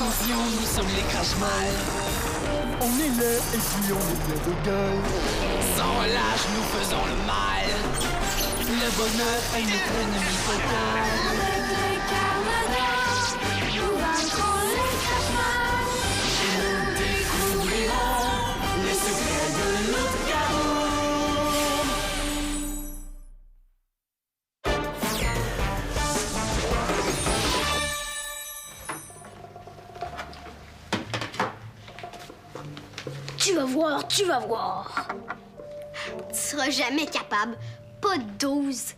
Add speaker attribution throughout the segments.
Speaker 1: Attention, nous sommes les crash-mal.
Speaker 2: On est là et puis on est bien de gueule.
Speaker 1: Sans relâche, nous faisons le mal. Le bonheur est notre ennemi total.
Speaker 3: Avec les Carmadocs, nous vaincrons les crash-mal.
Speaker 1: Et nous découvrirons les secrets de notre chaos.
Speaker 4: Tu vas voir.
Speaker 5: Tu seras jamais capable. Pas de 12.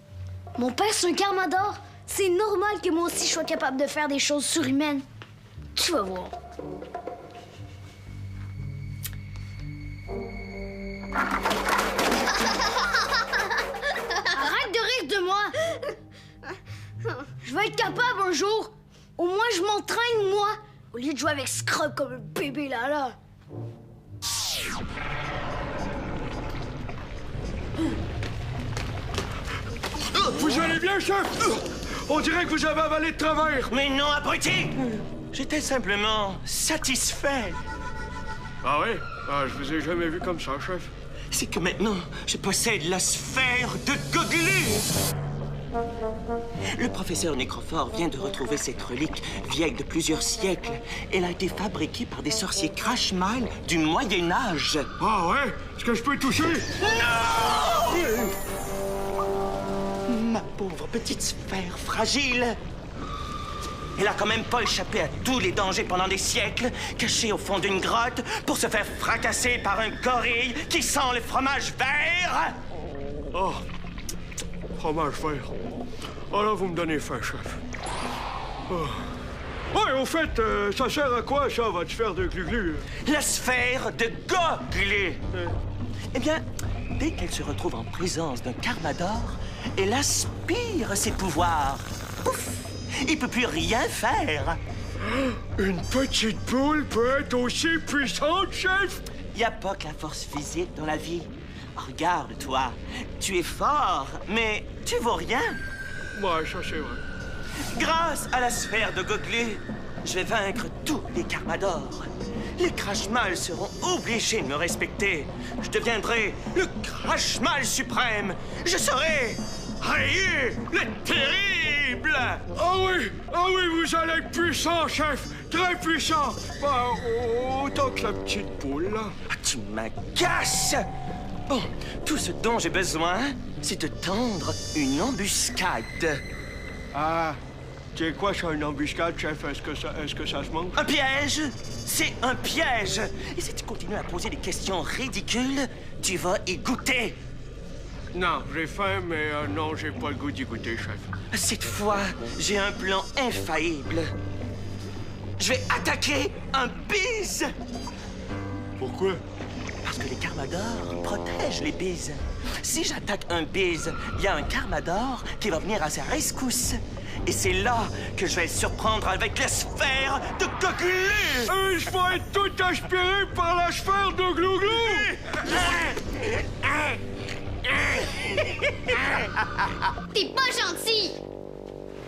Speaker 4: Mon père, c'est un Carmador. C'est normal que moi aussi je sois capable de faire des choses surhumaines. Tu vas voir. Arrête de rire de moi. Je vais être capable un jour. Au moins, je m'entraîne, moi, au lieu de jouer avec Scrub comme un bébé là.
Speaker 2: Vous allez bien, chef? On dirait que vous avez avalé de travers.
Speaker 6: Mais non, abruti! J'étais simplement satisfait.
Speaker 2: Ah ouais? Ah, je vous ai jamais vu comme ça, chef.
Speaker 6: C'est que maintenant, je possède la sphère de Goglu! Le professeur Nécrophore vient de retrouver cette relique vieille de plusieurs siècles. Elle a été fabriquée par des sorciers crash-mal du Moyen-Âge.
Speaker 2: Ah ouais? Est-ce que je peux toucher?
Speaker 6: Non! Ma pauvre petite sphère fragile. Elle a quand même pas échappé à tous les dangers pendant des siècles, cachée au fond d'une grotte pour se faire fracasser par un gorille qui sent le fromage vert.
Speaker 2: Oh, fromage vert. Oh là, vous me donnez faim, chef. Oh. Ouais, au fait, ça sert à quoi, ça, votre sphère de glu-glu?
Speaker 6: La sphère de Goglu. Eh bien, dès qu'elle se retrouve en présence d'un Carmador, elle aspire ses pouvoirs. Pouf! Il peut plus rien faire.
Speaker 2: Une petite poule peut être aussi puissante, chef?
Speaker 6: Y a pas que la force physique dans la vie. Regarde-toi, tu es fort, mais tu vaux rien.
Speaker 2: Ouais, ça c'est vrai.
Speaker 6: Grâce à la sphère de Goglu, je vais vaincre tous les Carmadors. Les Crash-Mal seront obligés de me respecter. Je deviendrai le Crash-Mal suprême. Je serai Ryu le terrible.
Speaker 2: Ah oui, vous allez être puissant, chef. Très puissant. Bah, autant que la petite poule, là.
Speaker 6: Ah, tu m'agaces. Bon, tout ce dont j'ai besoin, c'est de tendre une embuscade.
Speaker 2: Ah, c'est quoi ça, une embuscade, chef? Est-ce que ça se mange?
Speaker 6: Un piège? C'est un piège! Et si tu continues à poser des questions ridicules, tu vas y goûter.
Speaker 2: Non, j'ai faim, mais non, j'ai pas le goût d'y goûter, chef.
Speaker 6: Cette fois, j'ai un plan infaillible. Je vais attaquer un bise!
Speaker 2: Pourquoi?
Speaker 6: Parce que les Carmadors protègent les bises. Si j'attaque un bise, il y a un Carmador qui va venir à sa rescousse. Et c'est là que je vais le surprendre avec la sphère de Goglu!
Speaker 2: Je vais être tout aspiré par la sphère de Glouglou!
Speaker 5: T'es pas gentil!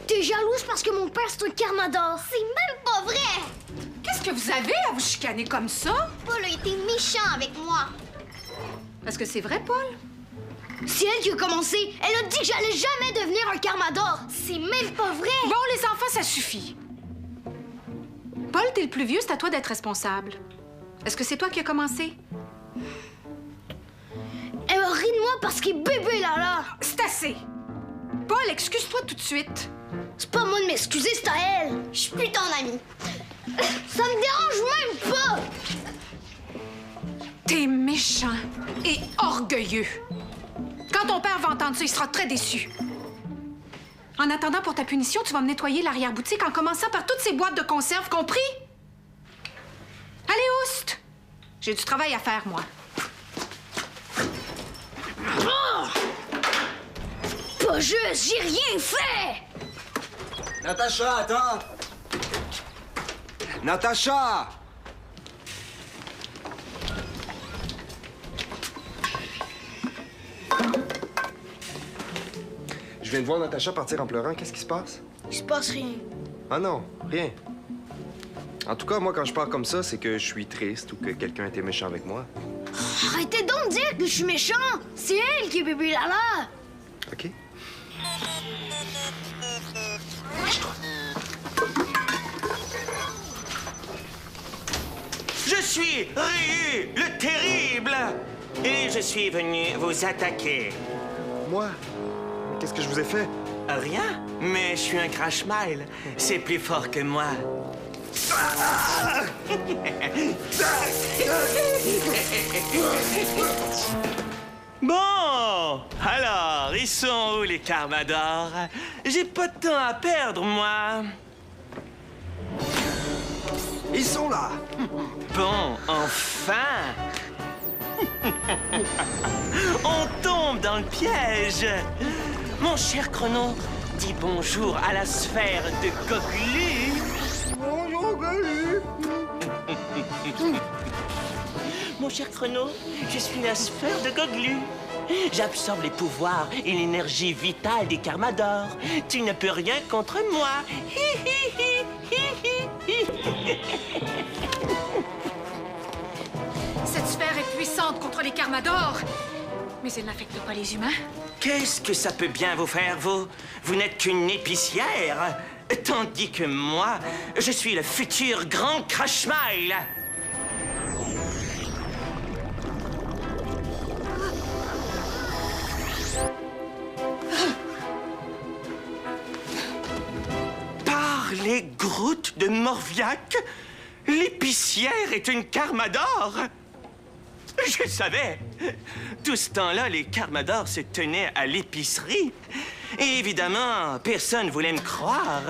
Speaker 4: T'es jalouse parce que mon père, c'est un Carmador.
Speaker 5: C'est même pas vrai!
Speaker 7: Qu'est-ce que vous avez à vous chicaner comme ça?
Speaker 5: Paul a été méchant avec moi.
Speaker 7: Est-ce que c'est vrai, Paul?
Speaker 4: C'est elle qui a commencé. Elle a dit que j'allais jamais devenir un Carmador.
Speaker 5: C'est même pas vrai!
Speaker 7: Bon, les enfants, ça suffit. Paul, t'es le plus vieux, c'est à toi d'être responsable. Est-ce que c'est toi qui as commencé?
Speaker 4: Elle a ri de moi parce qu'il est bébé, là.
Speaker 7: C'est assez! Paul, excuse-toi tout de suite.
Speaker 4: C'est pas moi de m'excuser, c'est à elle.
Speaker 5: Je suis plus ton ami.
Speaker 4: Ça me dérange même pas.
Speaker 7: T'es méchant et orgueilleux. Quand ton père va entendre ça, il sera très déçu. En attendant, pour ta punition, tu vas me nettoyer l'arrière-boutique en commençant par toutes ces boîtes de conserve, compris? Allez, Oust! J'ai du travail à faire, moi.
Speaker 4: Oh! Pas juste, j'ai rien fait.
Speaker 8: Natacha, attends! Natacha! Je viens de voir Natacha partir en pleurant. Qu'est-ce qui se passe?
Speaker 4: Il se passe rien.
Speaker 8: Ah non, rien. En tout cas, moi, quand je pars comme ça, c'est que je suis triste ou que quelqu'un a été méchant avec moi.
Speaker 4: Arrêtez donc de dire que je suis méchant! C'est elle qui est bébé Lala!
Speaker 8: OK?
Speaker 6: Je suis Ryu, le terrible! Et je suis venu vous attaquer.
Speaker 8: Moi? Mais qu'est-ce que je vous ai fait?
Speaker 6: Rien, mais je suis un Crash Mile. C'est plus fort que moi. Bon, alors, ils sont où les Carmadors? J'ai pas de temps à perdre, moi.
Speaker 8: Ils sont là!
Speaker 6: Bon, enfin! On tombe dans le piège! Mon cher Chrono, dis bonjour à la sphère de Goglu!
Speaker 2: Bonjour, Goglu!
Speaker 6: Mon cher Chrono, je suis la sphère de Goglu. J'absorbe les pouvoirs et l'énergie vitale des Carmadors. Tu ne peux rien contre moi.
Speaker 7: Cette sphère est puissante contre les Carmadors, mais elle n'affecte pas les humains.
Speaker 6: Qu'est-ce que ça peut bien vous faire, vous? Vous n'êtes qu'une épicière. Tandis que moi, je suis le futur grand Crash Mile. Par les grottes de Morviac, l'épicière est une Carmador. Je savais. Tout ce temps-là, les Carmadors se tenaient à l'épicerie. Et évidemment, personne voulait me croire.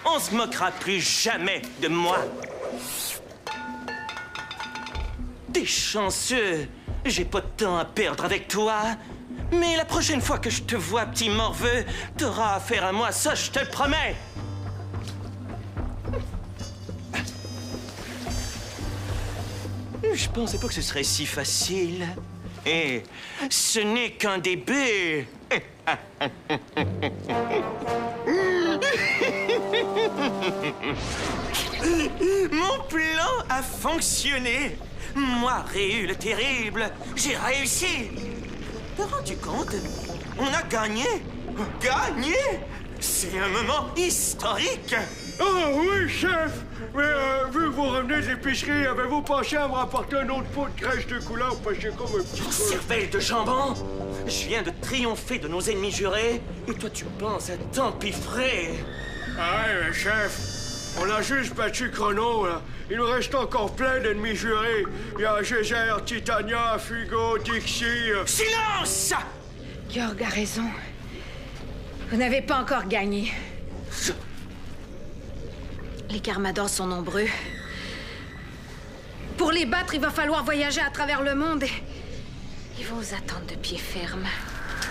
Speaker 6: On se moquera plus jamais de moi. T'es chanceux. J'ai pas de temps à perdre avec toi. Mais la prochaine fois que je te vois, petit morveux, t'auras affaire à moi, ça, je te le promets. Je pensais pas que ce serait si facile. Et ce n'est qu'un début. Mon plan a fonctionné. Moi, Ryu le terrible, j'ai réussi. T'as rendu compte? On a gagné. Gagné? C'est un moment historique.
Speaker 2: Ah oui, chef! Mais vu que vous revenez de l'épicerie, avez-vous pensé à me rapporter un autre pot de crèche de couleur? Parce que j'ai comme un petit...
Speaker 6: Cervelle de jambon! Je viens de triompher de nos ennemis jurés, et toi tu penses à t'empiffrer!
Speaker 2: Ah ouais, mais chef, on a juste battu Chrono, là. Il nous reste encore plein d'ennemis jurés. Il y a Geyser, Titania, Fugo, Dixie...
Speaker 6: Silence!
Speaker 7: Georg a raison. Vous n'avez pas encore gagné. Les Carmadors sont nombreux. Pour les battre, il va falloir voyager à travers le monde. Ils vont vous attendre de pied ferme.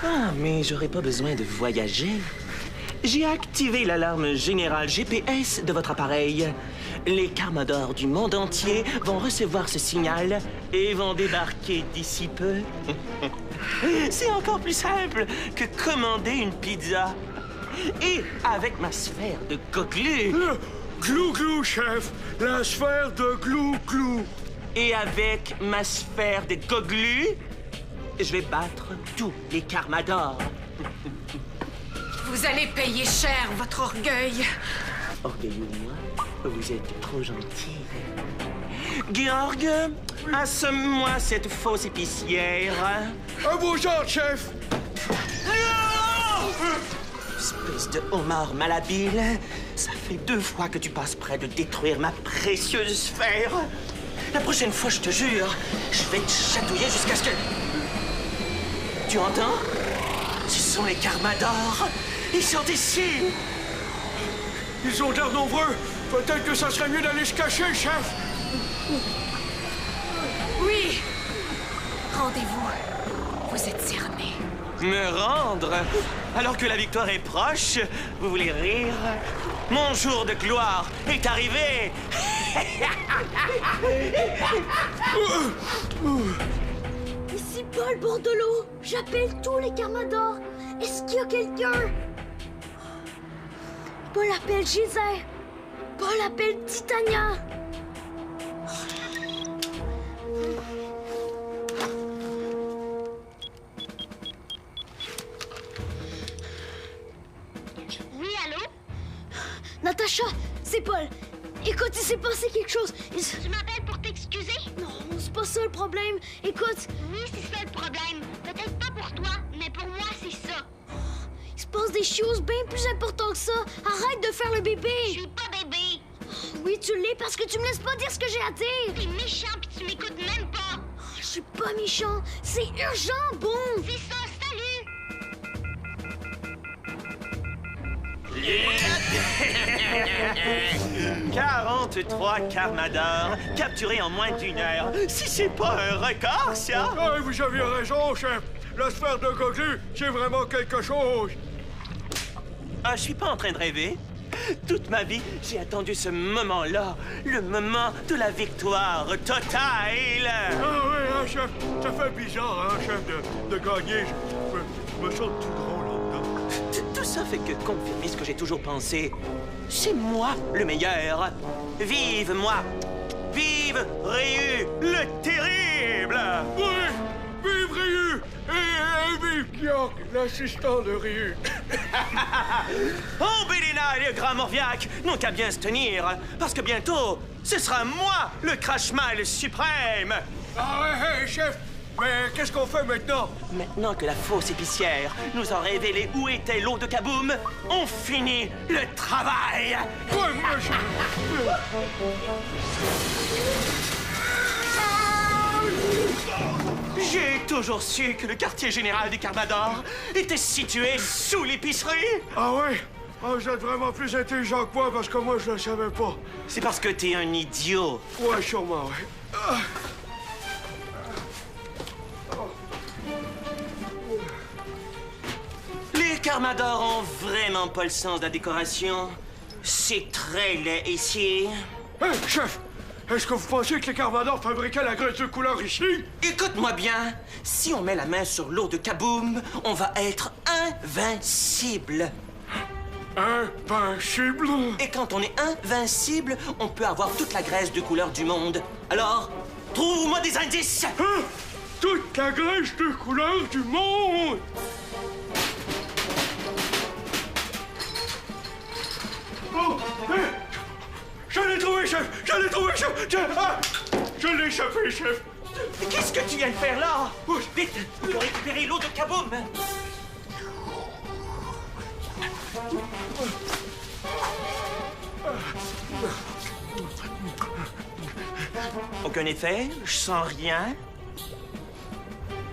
Speaker 6: Ah, mais j'aurais pas besoin de voyager. J'ai activé l'alarme générale GPS de votre appareil. Les Carmadors du monde entier vont recevoir ce signal et vont débarquer d'ici peu. C'est encore plus simple que commander une pizza. Et avec ma sphère de Goglu...
Speaker 2: Glou-glou, chef! La sphère de glou-glou!
Speaker 6: Et avec ma sphère de Goglu, je vais battre tous les Carmadors.
Speaker 7: Vous allez payer cher votre orgueil.
Speaker 6: Orgueilleux de moi, vous êtes trop gentil. Georg, assomme-moi cette fausse épicière.
Speaker 2: À vos ordres, chef!
Speaker 6: Espèce de homard malhabile, ça fait 2 fois que tu passes près de détruire ma précieuse sphère. La prochaine fois, je te jure, je vais te chatouiller jusqu'à ce que... Tu entends? Ce sont les Carmadors. Ils sont ici.
Speaker 2: Ils ont l'air nombreux. Peut-être que ça serait mieux d'aller se cacher, chef.
Speaker 7: Oui. Rendez-vous. Vous êtes cerné.
Speaker 6: Me rendre? Alors que la victoire est proche, vous voulez rire? Mon jour de gloire est arrivé!
Speaker 4: Ici Paul Bordelot. J'appelle tous les Carmadors. Est-ce qu'il y a quelqu'un? Paul appelle Geyser. Paul appelle Titania.
Speaker 5: Oui, allô?
Speaker 4: Natacha, c'est Paul. Écoute, il s'est passé quelque chose.
Speaker 5: Tu m'appelles pour t'excuser?
Speaker 4: Non, c'est pas ça le problème. Écoute,
Speaker 5: Oui, c'est ça le problème. Peut-être pas pour toi, mais pour moi, c'est ça.
Speaker 4: il se passe des choses bien plus importantes que ça. Arrête de faire le
Speaker 5: Je
Speaker 4: bébé.
Speaker 5: suis pas bébé.
Speaker 4: Oui, tu l'es parce que tu me laisses pas dire ce que j'ai à dire.
Speaker 5: T'es méchant pis tu m'écoutes même pas.
Speaker 4: Je suis pas méchant. C'est urgent, bon.
Speaker 5: C'est ça, salut!
Speaker 6: 43 Carmadors capturés en moins d'1 heure. Si c'est pas un record, ça!
Speaker 2: Ah, vous aviez raison, chef. La sphère de Goglu, c'est vraiment quelque chose.
Speaker 6: Ah, je suis pas en train de rêver. Toute ma vie, j'ai attendu ce moment-là, le moment de la victoire totale.
Speaker 2: Ah oui, hein, chef. Ça fait bizarre, hein, chef, de gagner. Je me sens tout drôle là-dedans.
Speaker 6: Tout ça fait que confirmer ce que j'ai toujours pensé. C'est moi le meilleur. Vive moi! Vive Ryu le terrible!
Speaker 2: Oui, vive Ryu et vive Gyork, l'assistant de Ryu.
Speaker 6: Oh, Bélina et le grand Morviac n'ont qu'à bien se tenir, parce que bientôt, ce sera moi le Crash-Mal suprême!
Speaker 2: Ah ouais, hey, chef, mais qu'est-ce qu'on fait maintenant?
Speaker 6: Maintenant que la fausse épicière nous a révélé où était l'eau de Kaboom, on finit le travail!
Speaker 2: Ouais, moi, je...
Speaker 6: J'ai toujours su que le quartier général des Carmadors était situé sous l'épicerie!
Speaker 2: Ah ouais? Ah, vous êtes vraiment plus intelligent que moi parce que moi, je le savais pas.
Speaker 6: C'est parce que t'es un idiot.
Speaker 2: Ouais, sûrement, ouais. Ah.
Speaker 6: Les Carmadors ont vraiment pas le sens de la décoration. C'est très laid ici.
Speaker 2: Hey, chef! Est-ce que vous pensez que les Carmadors fabriquaient la graisse de couleur ici?
Speaker 6: Écoute-moi bien, si on met la main sur l'eau de Kaboom, on va être invincible.
Speaker 2: Invincible?
Speaker 6: Et quand on est invincible, on peut avoir toute la graisse de couleur du monde. Alors, trouve-moi des indices!
Speaker 2: Hein? Toute la graisse de couleur du monde! Oh! Hey! Je l'ai trouvé, chef! Je l'ai trouvé, chef! Je l'ai échappé, chef!
Speaker 6: Mais qu'est-ce que tu viens de faire là? Vite, pour récupérer l'eau de Kaboom! Aucun effet, je sens rien.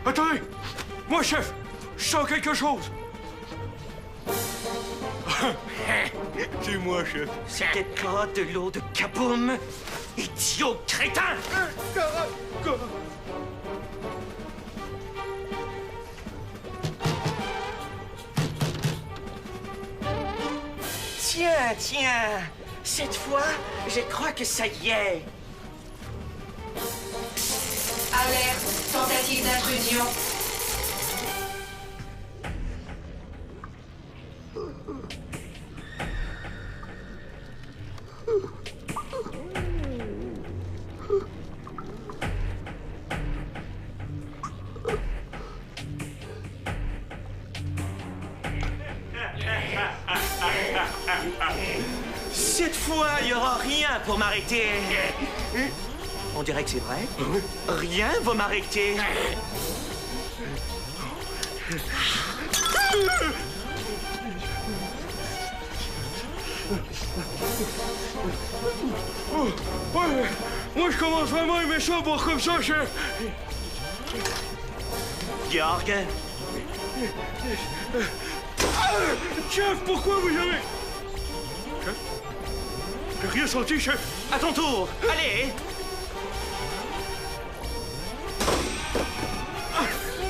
Speaker 2: Attendez! Moi, chef! Je sens quelque chose! C'est moi, chef.
Speaker 6: C'était pas de l'eau de Kaboom, idiot crétin! Tiens, cette fois, je crois que ça y est.
Speaker 7: Alerte, tentative d'intrusion.
Speaker 6: Cette fois, il n'y aura rien pour m'arrêter. On dirait que c'est vrai. Rien va m'arrêter.
Speaker 2: Oh, ouais, moi, je commence vraiment à aimer ça, voir comme ça, chef.
Speaker 6: Georg,
Speaker 2: Chef, pourquoi vous avez... Chef? J'ai rien senti, chef.
Speaker 6: à ton tour. Allez.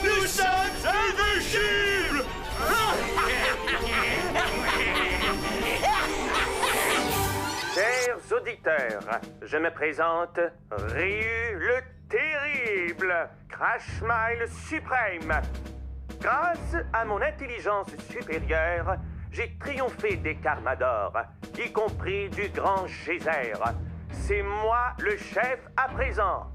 Speaker 2: Nous sommes invincibles!
Speaker 6: Chers auditeurs, je me présente Ryu le Terrible, Crash-Mile suprême. Grâce à mon intelligence supérieure, j'ai triomphé des Carmadors y compris du grand geyser. C'est moi le chef à présent.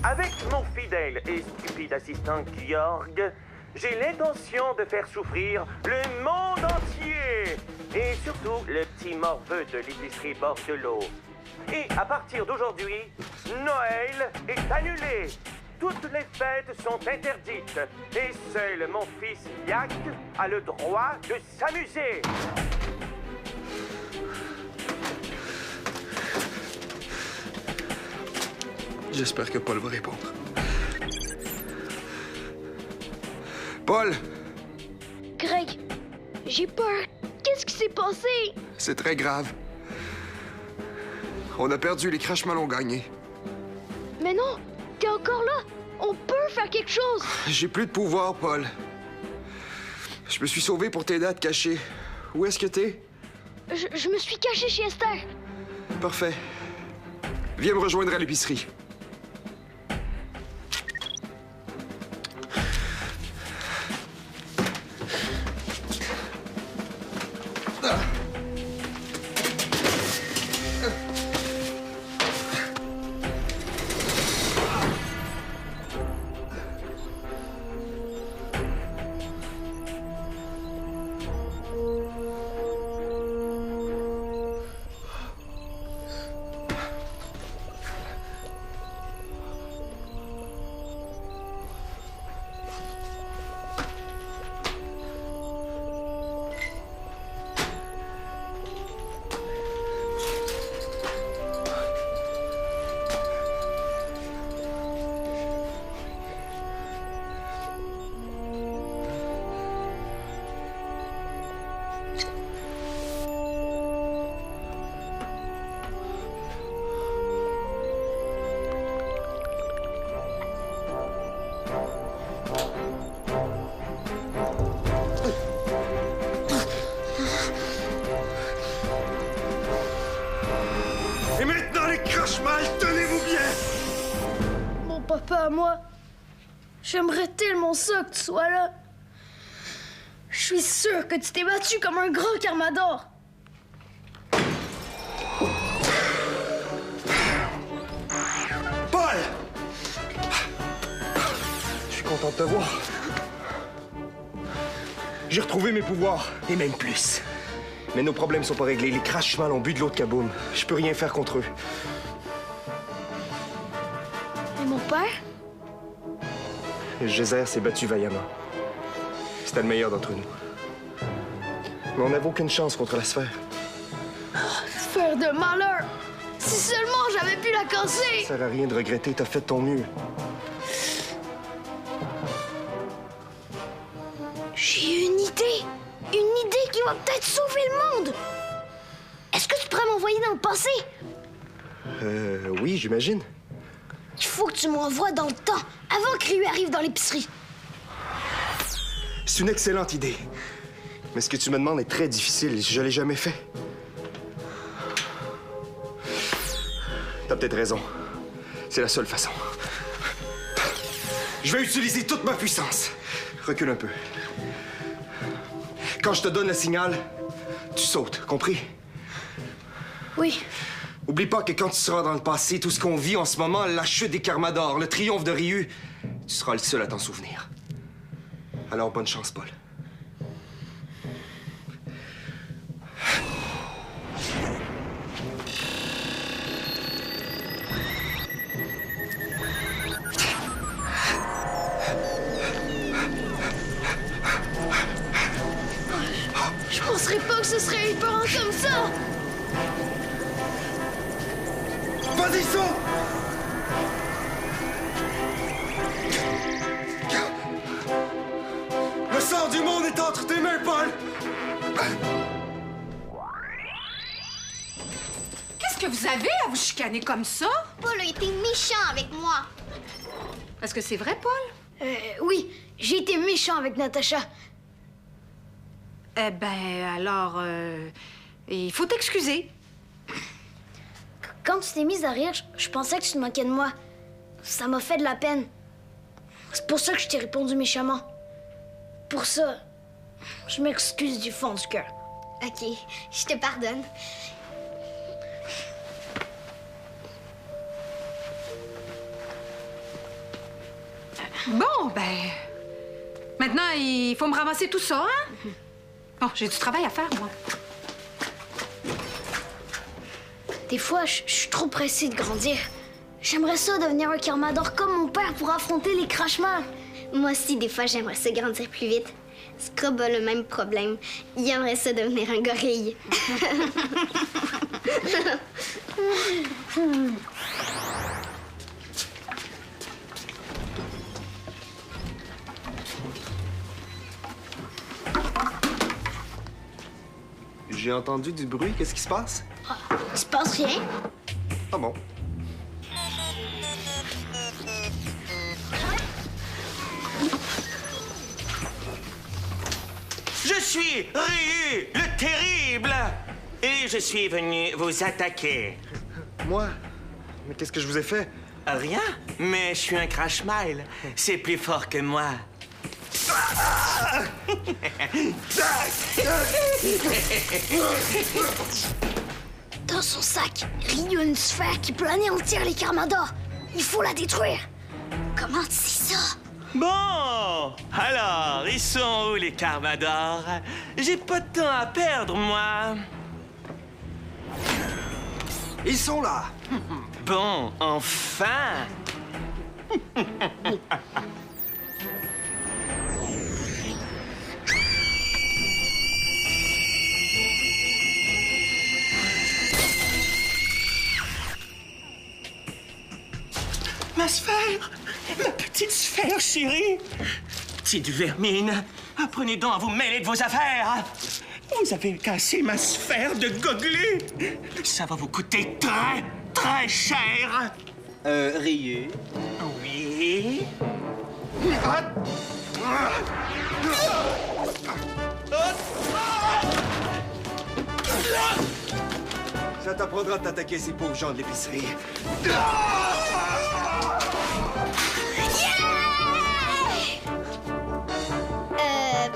Speaker 6: Avec mon fidèle et stupide assistant Georg, j'ai l'intention de faire souffrir le monde entier. Et surtout le petit morveux de l'épicerie Bordelot. Et à partir d'aujourd'hui, Noël est annulé. Toutes les fêtes sont interdites. Et seul mon fils Yak a le droit de s'amuser.
Speaker 8: J'espère que Paul va répondre. Paul!
Speaker 4: Greg, j'ai peur. Qu'est-ce qui s'est passé?
Speaker 8: C'est très grave. On a perdu, les Crashmal ont gagné.
Speaker 4: Mais non, t'es encore là. On peut faire quelque chose.
Speaker 8: J'ai plus de pouvoir, Paul. Je me suis sauvé pour t'aider à te cacher. Où est-ce que t'es?
Speaker 4: Je me suis caché chez Esther.
Speaker 8: Parfait. Viens me rejoindre à l'épicerie.
Speaker 2: Et maintenant, les Crashmal, tenez-vous bien!
Speaker 4: Mon papa à moi, j'aimerais tellement ça que tu sois là. Je suis sûre que tu t'es battu comme un grand Carmador.
Speaker 2: Paul!
Speaker 8: Je suis content de te voir. J'ai retrouvé mes pouvoirs, et même plus. Mais nos problèmes sont pas réglés. Les Crashmal ont bu de l'eau de Kaboom. Je peux rien faire contre eux.
Speaker 4: Et mon père?
Speaker 8: Geyser s'est battu vaillamment. C'était le meilleur d'entre nous. Mais on n'avait aucune chance contre la sphère.
Speaker 4: Sphère de malheur! Si seulement j'avais pu la casser!
Speaker 8: Ça sert à rien de regretter, t'as fait de ton mieux.
Speaker 4: J'ai une idée! Une idée qui va peut-être sauver le monde! Est-ce que tu pourrais m'envoyer dans le passé?
Speaker 8: Oui, j'imagine.
Speaker 4: Il faut que tu m'envoies dans le temps, avant que Ryu arrive dans l'épicerie.
Speaker 8: C'est une excellente idée. Mais ce que tu me demandes est très difficile. Je l'ai jamais fait. T'as peut-être raison. C'est la seule façon. Je vais utiliser toute ma puissance. Recule un peu. Quand je te donne le signal, tu sautes, compris?
Speaker 4: Oui.
Speaker 8: Oublie pas que quand tu seras dans le passé, tout ce qu'on vit en ce moment, la chute des Carmador, le triomphe de Ryu, tu seras le seul à t'en souvenir. Alors, bonne chance, Paul.
Speaker 4: Je penserais pas que ce serait épeurant comme ça!
Speaker 8: Vas-y, saute! Le sort du monde est entre tes mains, Paul!
Speaker 7: Qu'est-ce que vous avez à vous chicaner comme ça?
Speaker 5: Paul a été méchant avec moi.
Speaker 7: Est-ce que c'est vrai, Paul?
Speaker 4: Oui, j'ai été méchant avec Natacha.
Speaker 7: Eh ben, alors, il faut t'excuser.
Speaker 4: Quand tu t'es mise à rire, je pensais que tu te moquais de moi. Ça m'a fait de la peine. C'est pour ça que je t'ai répondu méchamment. Pour ça, je m'excuse du fond du cœur.
Speaker 5: OK, je te pardonne.
Speaker 7: Bon, ben... Maintenant, il faut me ramasser tout ça, hein? Bon, j'ai du travail à faire, moi.
Speaker 4: Des fois, je suis trop pressée de grandir. J'aimerais ça devenir un Carmador comme mon père pour affronter les Crashmal.
Speaker 5: Moi aussi, des fois, j'aimerais ça grandir plus vite. Scrub a le même problème. Il aimerait ça devenir un gorille.
Speaker 8: J'ai entendu du bruit. Qu'est-ce qui se passe?
Speaker 4: Il se passe rien.
Speaker 8: Ah bon?
Speaker 6: Je suis Ryu, le terrible! Et je suis venu vous attaquer.
Speaker 8: Moi? Mais qu'est-ce que je vous ai fait?
Speaker 6: Rien, mais je suis un Crashmal. C'est plus fort que moi.
Speaker 4: Dans son sac, Ryu a une sphère qui peut anéantir les Carmadors. Il faut la détruire.
Speaker 5: Comment tu sais ça?
Speaker 6: Bon, alors, ils sont où les Carmadors? J'ai pas de temps à perdre, moi.
Speaker 8: Ils sont là!
Speaker 6: Bon, enfin! Ma sphère! Ma petite sphère, chérie! Petite vermine, apprenez donc à vous mêler de vos affaires! Vous avez cassé ma sphère de goglus! Ça va vous coûter très, très cher!
Speaker 8: Ryu.
Speaker 6: Oui?
Speaker 8: Ça t'apprendra de t'attaquer ces pauvres gens de l'épicerie.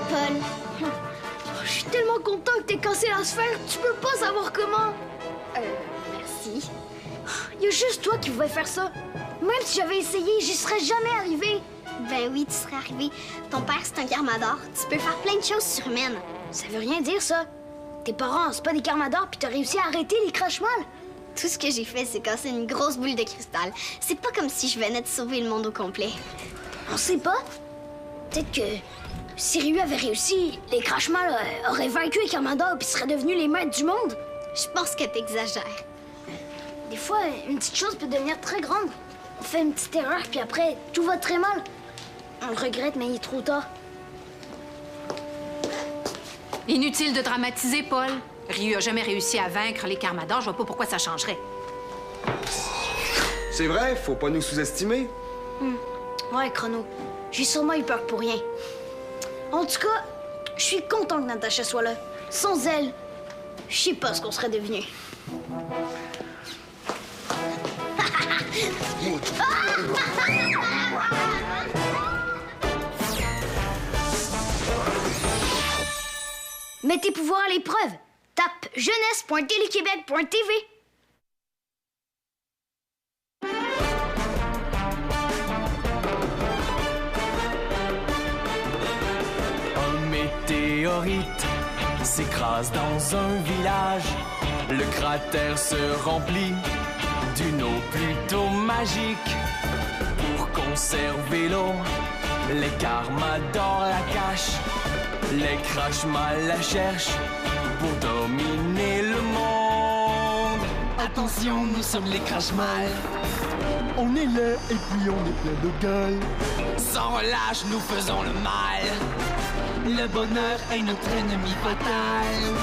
Speaker 5: Paul.
Speaker 4: Je suis tellement content que t'aies cassé la sphère, tu peux pas savoir comment.
Speaker 5: Merci.
Speaker 4: Il y a juste toi qui pouvais faire ça. Même si j'avais essayé, j'y serais jamais arrivé.
Speaker 5: Ben oui, tu serais arrivé. Ton père, c'est un Carmador. Tu peux faire plein de choses surhumaines.
Speaker 4: Ça veut rien dire, ça. Tes parents, c'est pas des Carmadors, puis t'as réussi à arrêter les Crashmal.
Speaker 5: Tout ce que j'ai fait, c'est casser une grosse boule de cristal. C'est pas comme si je venais de sauver le monde au complet.
Speaker 4: On sait pas. Peut-être que si Ryu avait réussi, les Crashmal auraient vaincu les Carmadors puis seraient devenus les maîtres du monde.
Speaker 5: Je pense que t'exagères.
Speaker 4: Des fois, une petite chose peut devenir très grande. On fait une petite erreur, puis après, tout va très mal. On le regrette, mais il est trop tard.
Speaker 7: Inutile de dramatiser, Paul. Ryu a jamais réussi à vaincre les Carmadors. Je vois pas pourquoi ça changerait.
Speaker 8: C'est vrai, faut pas nous sous-estimer.
Speaker 4: Ouais, Chrono. J'ai sûrement eu peur pour rien. En tout cas, je suis content que Natacha soit là. Sans elle, je sais pas ce qu'on serait devenus. Mets tes pouvoirs à l'épreuve. Tape jeunesse.téléquébec.tv.
Speaker 1: Un météorite s'écrase dans un village. Le cratère se remplit d'une eau plutôt magique. Pour conserver l'eau, les Carmadors la cachent. Les Crashmal la cherchent pour dominer le monde. Attention, nous sommes les Crashmal.
Speaker 9: On est là et puis on est plein de gueule.
Speaker 1: Sans relâche, nous faisons le mal. Le bonheur est notre ennemi fatal.